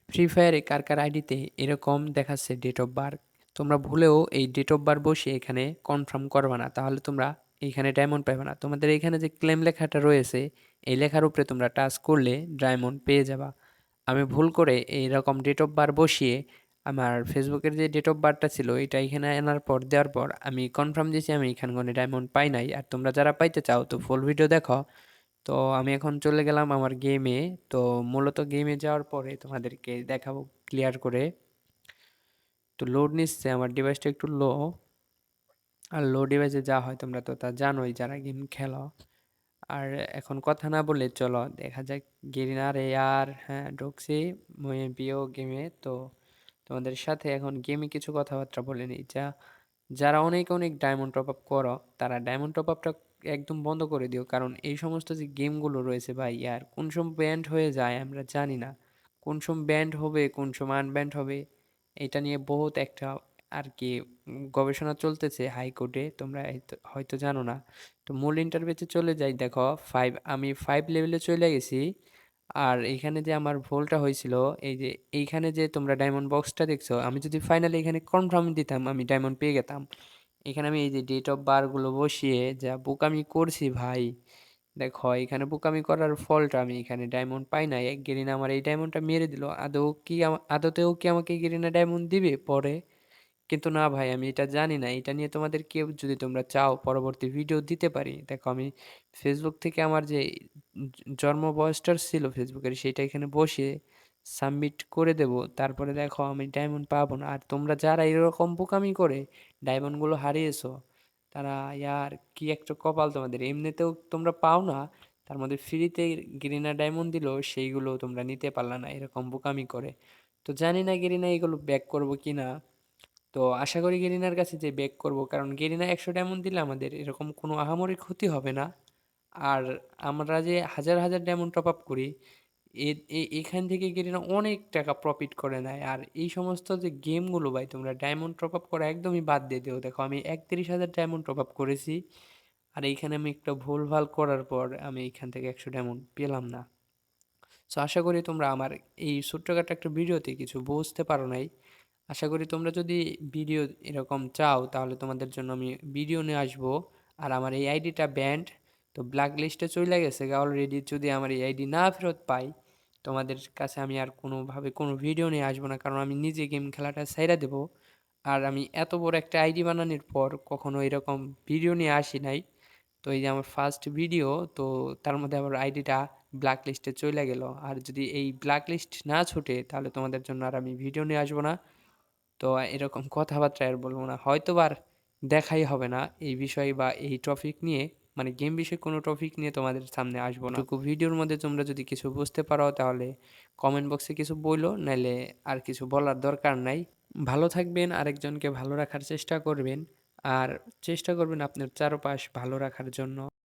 Free ফায়ারে কার আইডিতে এরকম দেখাচ্ছে ডেট অফ বার্থ, তোমরা ভুলেও এই ডেট অফ বার্থ বসিয়ে এখানে কনফার্ম করবে না, তাহলে তোমরা এইখানে ডায়মন্ড পাবে না। তোমাদের এখানে যে ক্লেম লেখাটা রয়েছে, এই লেখার উপরে তোমরা টাচ করলে ডায়মন্ড পেয়ে যাবা। আমি ভুল করে এইরকম ডেট অফ বার্থ বসিয়ে আমার ফেসবুকের যে ডেট অফ বার্থটা ছিল এটা এখানে আনার পর দেওয়ার পর আমি কনফার্ম দিয়েছি আমি এখানে কোনো ডায়মন্ড পাই নাই। আর তোমরা যারা পাইতে চাও তো ফুল ভিডিও দেখো। তো আমি এখন চলে গেলাম আমার গেমে। তো মূলত গেমে যাওয়ার পরে তোমাদেরকে দেখাবো ক্লিয়ার করে। তো লোড নিচ্ছে, আমার ডিভাইসটা একটু লো। আর লো ডিভাইসে যা হয় তোমরা তো তা জানোই যারা গেম খেলো। আর এখন কথা না বলে চলো দেখা যাক গেরিনা রে। আর হ্যাঁ, ঢুকছি প্রিয় গেমে। তো তোমাদের সাথে এখন গেমে কিছু কথাবার্তা বলে নিই। যারা অনেক অনেক ডায়মন্ড টপ আপ করো তারা ডায়মন্ড টপ আপটা একদম বন্ধ করে দিও, কারণ এই সমস্ত যে গেমগুলো রয়েছে ভাই, ইয়ার কোন সময় ব্যান্ড হয়ে যায় আমরা জানি না। কোন সময় ব্যান্ড হবে, কোন সময় আনব্যান্ড হবে, এটা নিয়ে বহুত একটা আর কি গবেষণা চলতেছে হাইকোর্টে, তোমরা হয়তো জানো না। তো মূল ইন্টারভিউতে চলে যাই, দেখো আমি 5 লেভেলে চলে গেছি। আর এইখানে যে আমার ভুলটা হয়েছিল, এই যে এইখানে যে তোমরা ডায়মন্ড বক্সটা দেখছো, আমি যদি ফাইনালি এখানে কনফার্ম দিতাম আমি ডায়মন্ড পেয়ে গেতাম। এখানে আমি এই যে ডেট অফ বার গুলো বসিয়ে যা বোকামি করছি ভাই, দেখো এখানে বোকামি করার ফলটা আমি এখানে ডায়মন্ড পাই নাই। এক গেরিনা আমার এই ডায়মন্ডটা মেরে দিল। আদতেও কি আমাকে গেরিনা ডায়মন্ড দিবে পরে? কিন্তু না ভাই, আমি এটা জানি না। এটা নিয়ে তোমাদের কেউ যদি তোমরা চাও পরবর্তী ভিডিও দিতে পারি। দেখো আমি ফেসবুক থেকে আমার যে জন্ম বয়সটা ছিল ফেসবুকের, সেটা এখানে বসিয়ে সাবমিট করে দেব। তারপরে দেখো আমি ডায়মন্ড পাবো না। আর তোমরা যারা এরকম বোকামি করে ডায়মন্ডগুলো হারিয়েছো, তারা ইয়ার কি একটা কপাল তোমাদের, এমনিতেও তোমরা পাও না, তার মধ্যে ফ্রিতে গেরিনা ডায়মন্ড দিল, সেইগুলো তোমরা নিতে পারলা না এরকম বোকামি করে। তো জানি না গেরিনা এগুলো ব্যাক করবো কিনা। তো আশা করি গেরিনার কাছে যে ব্যাক করব, কারণ গেরিনা 100 ডায়মন্ড দিলে আমাদের এরকম কোনো আহামরি ক্ষতি হবে না। আর আমরা যে হাজার হাজার ডায়মন্ড টপ আপ করি, এখান থেকে গেরিনা অনেক টাকা প্রফিট করে নেয়। আর এই সমস্ত যে গেমগুলো ভাই, তোমরা ডায়মন্ড টপ আপ করা একদমই বাদ দিয়ে দিও। দেখো আমি 31,000 ডায়মন্ড টপ আপ করেছি, আর এইখানে আমি একটা ভুল ভাল করার পর আমি এইখান থেকে 100 ডায়মন্ড পেলাম না। সো আশা করি তোমরা আমার এই ছোট্টখাটো একটা ভিডিওতে কিছু বুঝতে পারো নাই। আশা করি তোমরা যদি ভিডিও এরকম চাও তাহলে তোমাদের জন্য আমি ভিডিও নিয়ে আসবো। আর আমার এই আইডিটা ব্যান্ড, তো ব্ল্যাক লিস্টে চলে গেছে অলরেডি। যদি আমার এই আইডি না ফেরত পাই, তোমাদের কাছে আমি আর কোনোভাবে কোনো ভিডিও নিয়ে আসবো না, কারণ আমি নিজে গেম খেলাটা ছাইড়া দেবো। আর আমি এত বড় একটা আইডি বানানোর পর কখনো এরকম ভিডিও নিয়ে আসি নাই। তো এই যে আমার ফার্স্ট ভিডিও, তো তার মধ্যে আমার আইডিটা ব্ল্যাক লিস্টে চলে গেল। আর যদি এই ব্ল্যাক লিস্ট না ছুটে তাহলে তোমাদের জন্য আর আমি ভিডিও নিয়ে আসবো না। তো এরকম কথাবার্তা আর বলবো না, হয়তো আর দেখাই হবে না এই বিষয় বা এই টপিক নিয়ে, মানে গেম বিষয়ে কোনো টপিক নিয়ে তোমাদের সামনে আসবো না। এটুকু ভিডিওর মধ্যে তোমরা যদি কিছু বুঝতে পারো তাহলে কমেন্ট বক্সে কিছু বইলো, নাইলে আর কিছু বলার দরকার নাই। ভালো থাকবেন, আরেকজনকে ভালো রাখার চেষ্টা করবেন, আর চেষ্টা করবেন আপনার চারপাশ ভালো রাখার জন্য।